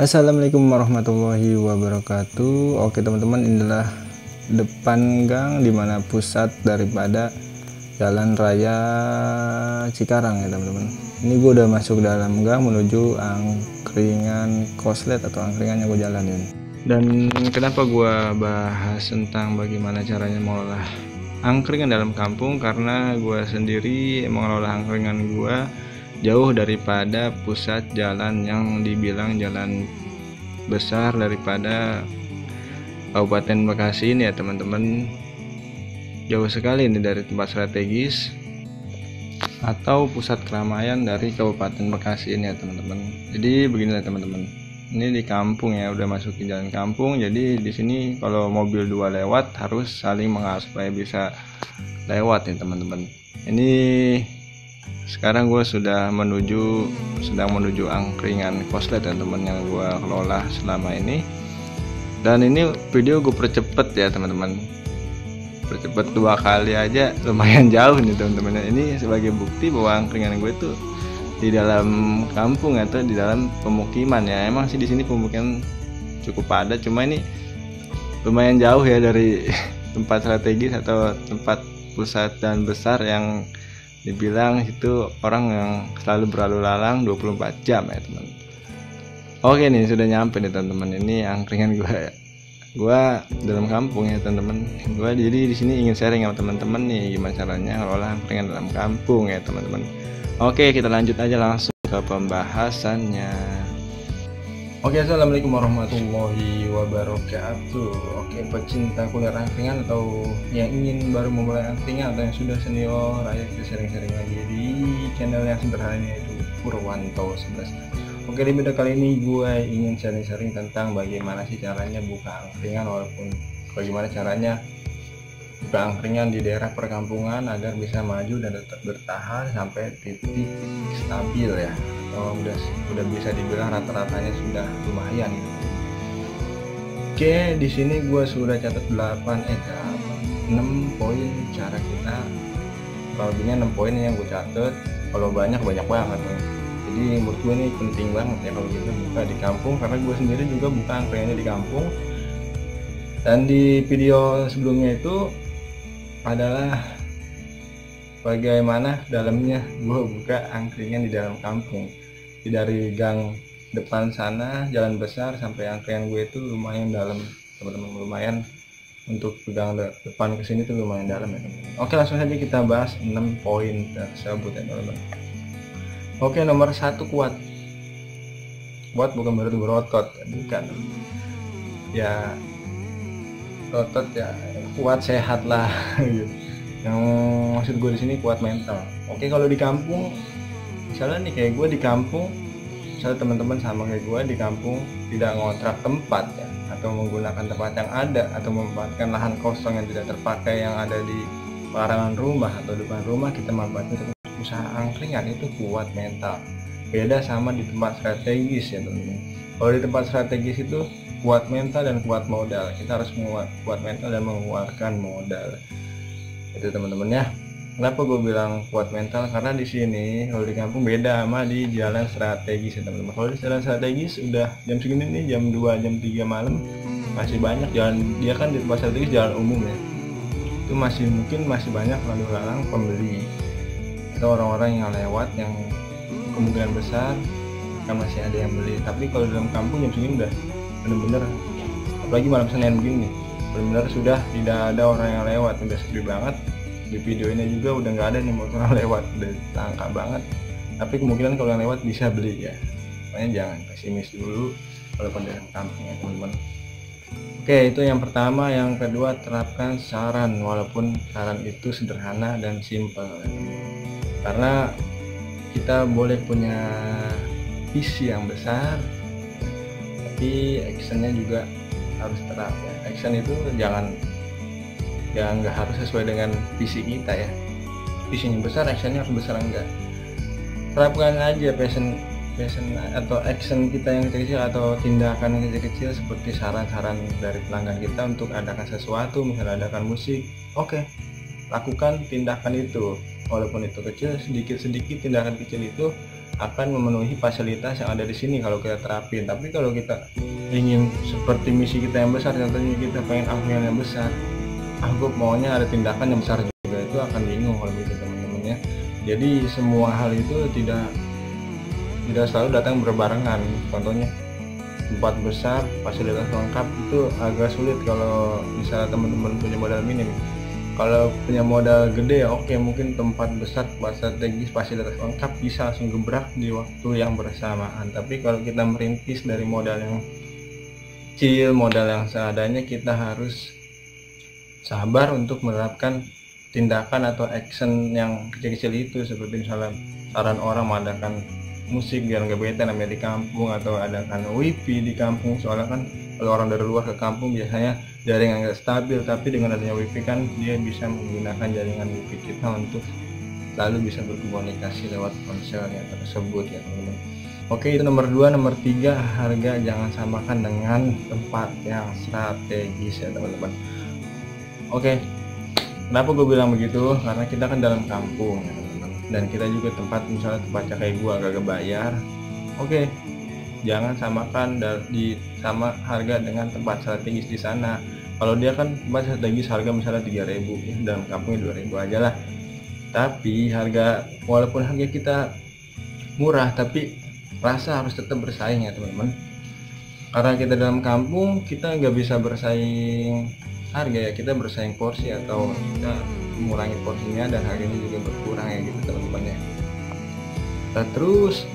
Assalamualaikum warahmatullahi wabarakatuh. Oke teman-teman, inilah depan gang dimana pusat daripada jalan raya Cikarang ya teman-teman. Ini gue udah masuk dalam gang menuju angkringan Koslet atau angkringan yang gue jalanin. Dan kenapa gue bahas tentang bagaimana caranya mengolah angkringan dalam kampung, karena gue sendiri mengelola angkringan gue jauh daripada pusat jalan yang dibilang jalan besar daripada Kabupaten Bekasi ini ya teman-teman. Jauh sekali ini dari tempat strategis atau pusat keramaian dari Kabupaten Bekasi ini ya teman-teman. Jadi beginilah teman-teman, ini di kampung ya, udah masuk ke jalan kampung. Jadi di sini kalau mobil dua lewat harus saling mengalah supaya bisa lewat ya teman-teman. Ini sekarang gue sedang menuju angkringan Koslet teman-teman yang gue kelola selama ini. Dan ini video gue percepet ya teman-teman, percepet 2 kali aja, lumayan jauh nih teman-teman. Ini sebagai bukti bahwa angkringan gue tuh di dalam kampung atau di dalam pemukiman ya. Emang sih di sini pemukiman cukup padat, cuma ini lumayan jauh ya dari tempat strategis atau tempat pusat dan besar yang dibilang itu orang yang selalu berlalu lalang 24 jam ya teman. Oke nih, sudah nyampe nih teman-teman. Ini angkringan gue dalam kampung ya teman-teman. Gue jadi di sini ingin sharing sama teman-teman nih gimana caranya ngelola angkringan dalam kampung ya teman-teman. Oke, kita lanjut aja langsung ke pembahasannya. Oke, assalamualaikum warahmatullahi wabarakatuh. Oke, pecinta kuliner angkringan atau yang ingin baru memulai angkringan atau yang sudah senior, ayo kita sharing-sharing lagi di channel yang sederhana yaitu Purwanto 11. Oke, di video kali ini gue ingin sharing-sharing tentang bagaimana sih caranya buka angkringan, walaupun bagaimana caranya buka angkringan di daerah perkampungan agar bisa maju dan tetap bertahan sampai titik stabil ya. Udah bisa dibilang rata-ratanya sudah lumayan gitu. Oke, di sini gue sudah catat 6 poin cara kita. Kalau lebihnya 6 poin yang gue catat, kalau banyak banget ya. Jadi menurut gue ini penting banget ya kalau kita buka di kampung, karena gue sendiri juga buka angkringannya di kampung. Dan di video sebelumnya itu adalah bagaimana dalamnya gue buka angkringan di dalam kampung. Dari gang depan sana jalan besar sampai angkringan gue itu lumayan dalam teman-teman, lumayan untuk gang depan ke sini tuh lumayan dalam ya teman-teman. Oke, langsung saja kita bahas 6 poin tersebut ya teman-teman. Oke, nomor 1, kuat bukan berarti berotot, bukan ya, otot ya, kuat sehat lah gitu. Yang maksud gue di sini kuat mental. Oke, kalau di kampung misalnya nih kayak gue di kampung, misalnya teman-teman sama kayak gue di kampung tidak ngontrak tempat ya, atau menggunakan tempat yang ada, atau memanfaatkan lahan kosong yang tidak terpakai yang ada di pekarangan rumah atau depan rumah, kita manfaatkan untuk usaha angkringan, itu kuat mental. Beda sama di tempat strategis ya teman-teman. Kalau di tempat strategis itu kuat mental dan kuat modal. Kita harus kuat mental dan mengeluarkan modal. Itu teman-teman ya. Kenapa gue bilang kuat mental? Karena di sini kalau di kampung beda sama di jalan strategis ya teman-teman. Kalau di jalan strategis udah jam segini nih, jam 2, jam 3 malam, masih banyak jalan, dia kan di tempat strategis jalan umum ya, itu masih banyak lalu lalang pembeli atau orang-orang yang lewat, yang kemungkinan besar kan masih ada yang beli. Tapi kalau dalam kampung jam segini udah bener-bener, apalagi malam Senin begini, benar-benar sudah tidak ada orang yang lewat, udah sepi banget. Di video ini juga udah nggak ada nih motor yang lewat, udah langka banget. Tapi kemungkinan kalau yang lewat bisa beli ya, makanya jangan pesimis dulu walaupun dalam kampung ya teman-teman. Oke, itu yang pertama. Yang kedua, terapkan saran, walaupun saran itu sederhana dan simple ya. Karena kita boleh punya visi yang besar, tapi actionnya juga harus terap ya. Action itu nggak harus sesuai dengan visi kita ya. Visinya besar, actionnya harus besar enggak. Terapkan aja passion atau action kita yang kecil-kecil atau tindakan yang kecil-kecil, seperti saran-saran dari pelanggan kita untuk adakan sesuatu, misalnya adakan musik. Oke, lakukan tindakan itu, walaupun itu kecil, sedikit-sedikit tindakan kecil itu akan memenuhi fasilitas yang ada di sini kalau kita terapin. Tapi kalau kita ingin seperti misi kita yang besar, contohnya kita pengen angkringan yang besar, aku maunya ada tindakan yang besar juga, itu akan bingung kalau gitu teman-teman ya. Jadi semua hal itu tidak selalu datang berbarengan. Contohnya tempat besar, fasilitas lengkap itu agak sulit kalau misalnya teman-teman punya modal minim. Kalau punya modal gede ya oke, mungkin tempat besar, tempat strategis, fasilitas lengkap bisa langsung gebrak di waktu yang bersamaan. Tapi kalau kita merintis dari modal yang kecil, modal yang seadanya, kita harus sabar untuk menerapkan tindakan atau action yang kecil-kecil itu, seperti misalnya saran orang mengadakan musik biar nggak bete namanya di kampung, atau adakan wifi di kampung. Soalnya kan kalau orang dari luar ke kampung biasanya jaringan nggak stabil, tapi dengan adanya wifi kan dia bisa menggunakan jaringan wifi kita untuk lalu bisa berkomunikasi lewat ponselnya tersebut ya teman-teman. Oke, itu nomor 2. Nomor 3, harga jangan samakan dengan tempat yang strategis ya teman-teman. Oke, kenapa gue bilang begitu? Karena kita kan dalam kampung ya teman-teman, dan kita juga tempat misalnya tempatnya kayak gua gak bayar. Oke, jangan samakan sama harga dengan tempat strategis di sana. Kalau dia kan tempat strategis harga misalnya 3.000 ya, dalam kampungnya 2.000 aja lah. Tapi walaupun harga kita murah, tapi rasa harus tetap bersaing ya teman-teman. Karena kita dalam kampung, kita nggak bisa bersaing harga ya, kita bersaing porsi, atau kita mengurangi porsinya dan harganya juga berkurang ya gitu teman-teman ya. Nah, terus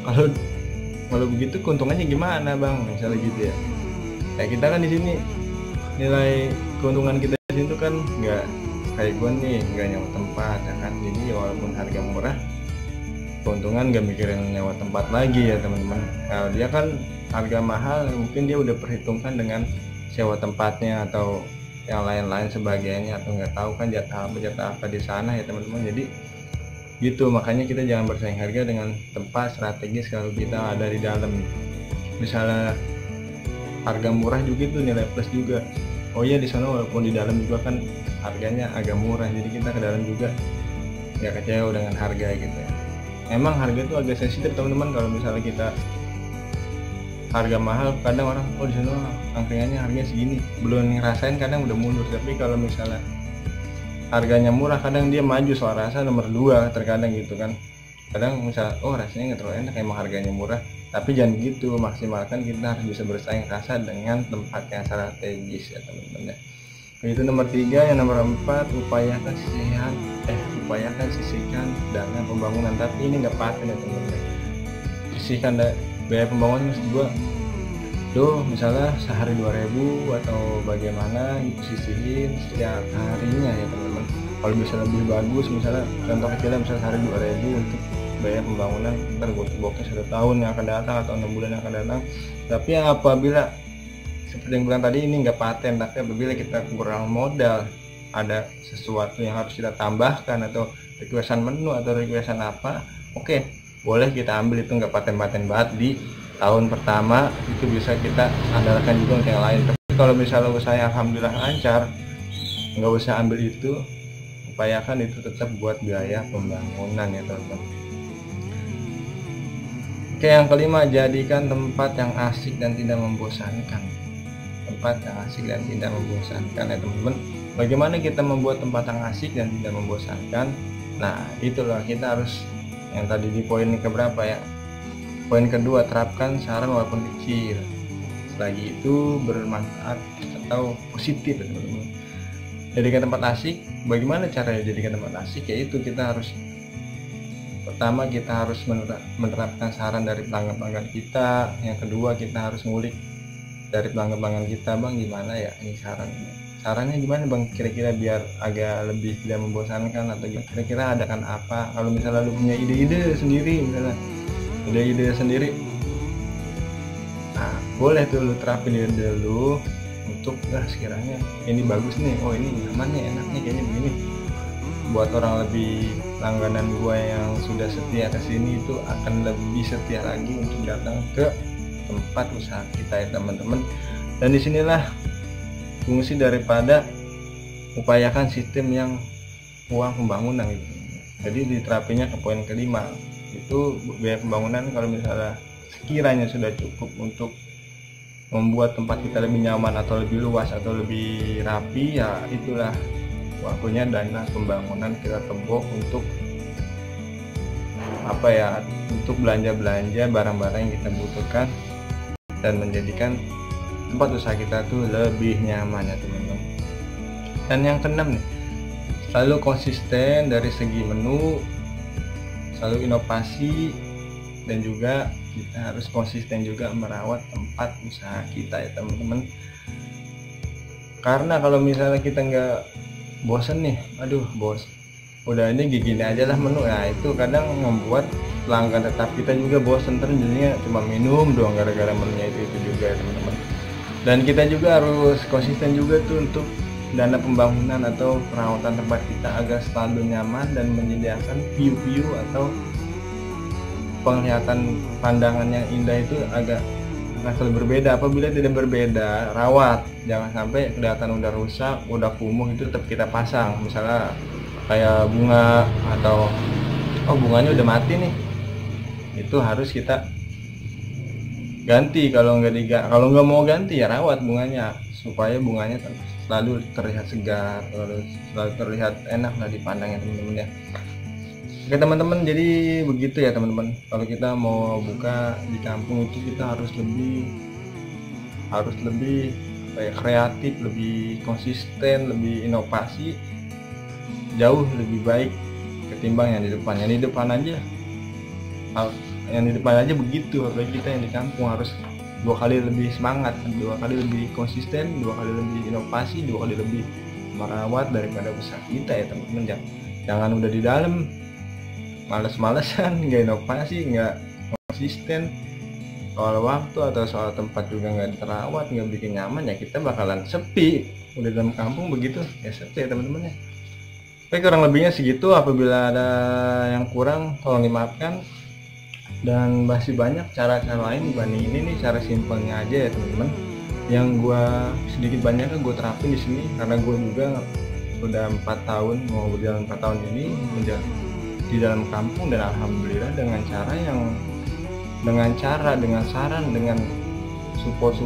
kalau begitu keuntungannya gimana bang, misalnya gitu ya. Ya kita kan di sini nilai keuntungan kita di sini tuh kan nggak kayak gue nih, nggak nyewa tempat ya kan. Jadi walaupun harga murah, keuntungan nggak mikirin nyewa tempat lagi ya teman-teman. Kalau dia kan harga mahal, mungkin dia udah perhitungkan dengan sewa tempatnya atau yang lain-lain sebagainya, atau nggak tahu kan jatah apa di sana ya teman-teman. Jadi gitu, makanya kita jangan bersaing harga dengan tempat strategis kalau kita ada di dalam. Misalnya harga murah juga itu nilai plus juga. Oh iya, di sana walaupun di dalam juga kan harganya agak murah, jadi kita ke dalam juga nggak kecewa dengan harga gitu ya. Emang harga itu agak sensitif teman-teman. Kalau misalnya kita harga mahal, kadang orang di sana angkringannya harganya segini, belum ngerasain kadang udah mundur. Tapi kalau misalnya harganya murah, kadang dia maju soal rasa nomor 2 terkadang gitu kan. Kadang misal rasanya nggak terlalu enak, emang harganya murah. Tapi jangan gitu, maksimalkan kita harus bisa bersaing rasa dengan tempat yang strategis ya teman-teman ya. Itu nomor 3. Yang nomor 4, upayakan sisihkan dana pembangunan. Tapi ini nggak paten ya teman-teman. Sisihkan biaya pembangunan maksud gua misalnya sehari 2.000 atau bagaimana, sisihin setiap harinya ya teman-teman. Kalau bisa lebih bagus, misalnya contoh kecilnya misalnya sehari 2.000 untuk biaya pembangunan, ntar bokeh 1 tahun yang akan datang atau 6 bulan yang akan datang. Tapi apabila seperti yang bilang tadi, ini nggak paten, tapi apabila kita kurang modal, ada sesuatu yang harus kita tambahkan atau requestan menu atau requestan apa, oke, boleh kita ambil, itu nggak paten-paten banget di tahun pertama, itu bisa kita andalkan juga untuk yang lain. Tapi kalau misalnya usahanya alhamdulillah lancar, nggak usah ambil itu, upayakan itu tetap buat biaya pembangunan ya teman-teman. Oke, yang kelima, jadikan tempat yang asik dan tidak membosankan. Tempat yang asik dan tidak membosankan ya teman-teman. Bagaimana kita membuat tempat yang asik dan tidak membosankan? Nah, itulah kita harus yang tadi di poin keberapa ya? Poin kedua, terapkan saran walaupun kecil. Selagi itu bermanfaat atau positif ya teman-teman. Jadikan tempat asik. Bagaimana caranya jadikan tempat asik? Yaitu kita harus, pertama kita harus menerapkan saran dari pelanggan-pelanggan kita. Yang kedua, kita harus ngulik dari pelanggan-pelanggan kita, bang gimana ya ini sarannya gimana bang, kira-kira biar agak lebih tidak membosankan, atau kira-kira adakan apa. Kalau misalnya lu punya ide-ide sendiri, misalnya ide-ide sendiri, nah boleh tuh lu terapin ide lu untuk sekiranya ini bagus nih, oh ini nyaman nih, enak nih kayaknya begini. Buat orang lebih langganan gua yang sudah setia ke sini, itu akan lebih setia lagi untuk datang ke tempat usaha kita ya teman-teman. Dan disinilah fungsi daripada upayakan sistem yang uang pembangunan gitu. Jadi diterapinya ke poin kelima, itu biaya pembangunan kalau misalnya sekiranya sudah cukup untuk membuat tempat kita lebih nyaman atau lebih luas atau lebih rapi, ya itulah waktunya dana pembangunan kita tebok untuk untuk belanja barang-barang yang kita butuhkan dan menjadikan tempat usaha kita tuh lebih nyaman ya teman-teman. Dan yang keenam nih, selalu konsisten dari segi menu, selalu inovasi, dan juga kita harus konsisten juga merawat tempat usaha kita ya teman-teman. Karena kalau misalnya kita nggak bosen nih, udah ini gini aja lah menu, ya itu kadang membuat pelanggan tetap kita juga bosen, terus jadinya cuma minum doang gara-gara menunya itu juga ya teman-teman. Dan kita juga harus konsisten juga tuh untuk dana pembangunan atau perawatan tempat kita agar selalu nyaman dan menyediakan view atau penglihatan pandangan yang indah itu akan selalu berbeda. Apabila tidak berbeda, rawat, jangan sampai kelihatan udah rusak, udah kumuh itu tetap kita pasang. Misalnya kayak bunga atau bunganya udah mati nih, itu harus kita ganti. Kalau nggak mau ganti ya rawat bunganya supaya bunganya selalu terlihat segar, selalu terlihat enak lah dipandangnya teman-teman ya. Oke teman-teman, jadi begitu ya teman-teman. Kalau kita mau buka di kampung itu kita harus lebih kreatif, lebih konsisten, lebih inovasi, jauh lebih baik ketimbang yang di depan. Yang di depan aja begitu, apalagi kita yang di kampung harus 2 kali lebih semangat, 2 kali lebih konsisten, 2 kali lebih inovasi, 2 kali lebih merawat daripada usaha kita ya teman-teman. Jangan udah di dalam males-malesan, nggak inovasi, nggak konsisten, soal waktu atau soal tempat juga nggak terawat, nggak bikin nyaman, ya kita bakalan sepi. Udah dalam kampung begitu ya sepi ya teman-teman ya. Oke, kurang lebihnya segitu. Apabila ada yang kurang tolong dimaafkan. Dan masih banyak cara-cara lain dibanding ini nih, cara simpelnya aja ya teman-teman, yang gua sedikit banyaknya gue terapin di sini karena gue juga udah 4 tahun, mau berjalan 4 tahun ini di dalam kampung, dan alhamdulillah dengan saran, dengan support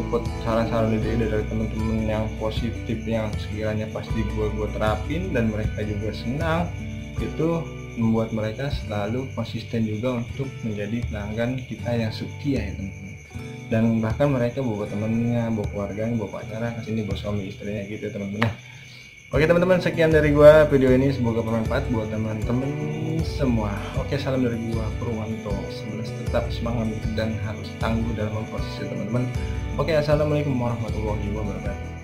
saran-saran dari teman-teman yang positif yang sekiranya pasti gue terapin dan mereka juga senang, itu membuat mereka selalu konsisten juga untuk menjadi pelanggan kita yang setia ya teman-teman. Dan bahkan mereka bawa temennya, bawa keluarganya, bawa pacarnya kesini, bawa suami istrinya gitu ya teman-teman. Oke teman-teman, sekian dari gua video ini, semoga bermanfaat buat teman-teman semua. Oke, salam dari gua Purwanto 11, tetap semangat dan harus tangguh dalam memproses ya teman-teman. Oke, assalamualaikum warahmatullahi wabarakatuh.